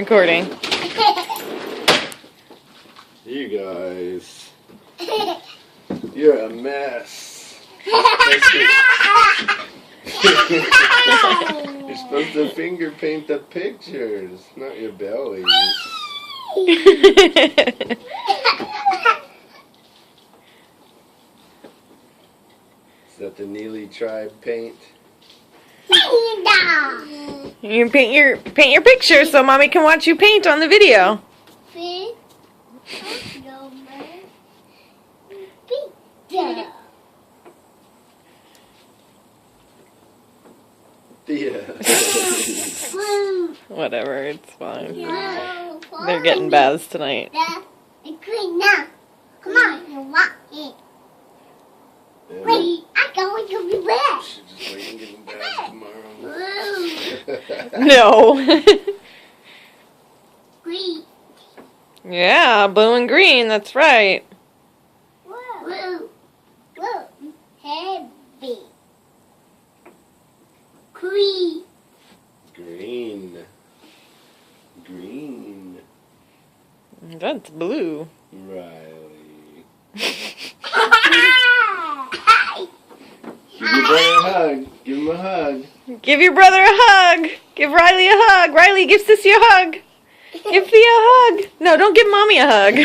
Recording. You guys, you're a mess. You're supposed to finger paint the pictures, not your bellies. Is that the Neely Tribe paint? You paint your picture so mommy can watch you paint on the video. Yeah. Whatever, it's fine. They're getting baths tonight. Come on, you walk in. Wait, I'm going to be wet. Should just wait and get them baths tomorrow. No. Green. Yeah, blue and green, that's right. Whoa. Whoa. Heavy. Green. Green. Green. That's blue. Riley. Give your brother a hug. Give him a hug. Give your brother a hug. Give Riley a hug. Riley, give Sissy a hug. Give Thea a hug. No, don't give Mommy a hug.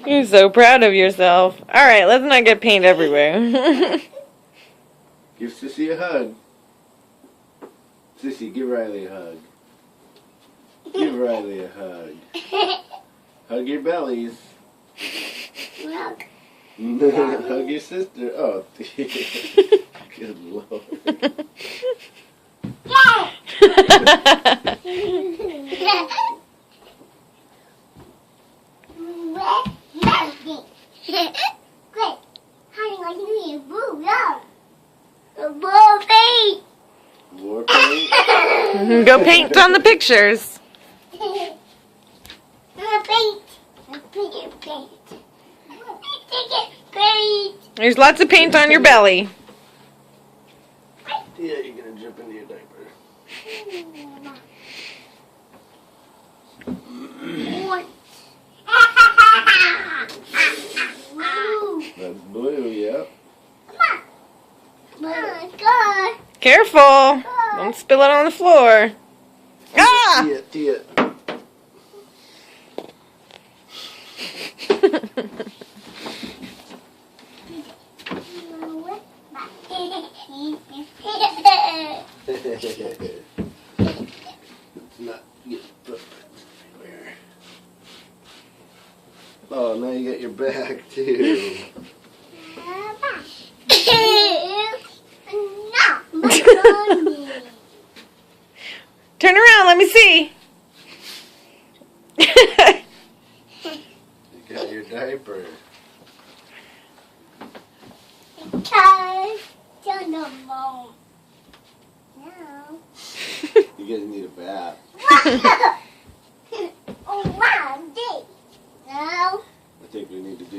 You're so proud of yourself. All right, let's not get paint everywhere. Give Sissy a hug. Sissy, give Riley a hug. Give Riley a hug. Hug your bellies. Look. Hug your sister. Oh, good Lord. Great. How do I do it? Blue, blue paint. War paint. Go paint on the pictures. Paint. Paint. There's lots of paint on your belly. Yeah, you're gonna jump into your diaper. That's blue, yep. God. Careful. Don't spill it on the floor. Ah! Tia. Let's not get footprints everywhere. Oh, now you got your back too. Turn around, let me see. You got your diaper. You guys need a bath. Oh, wow, no. I think we need to do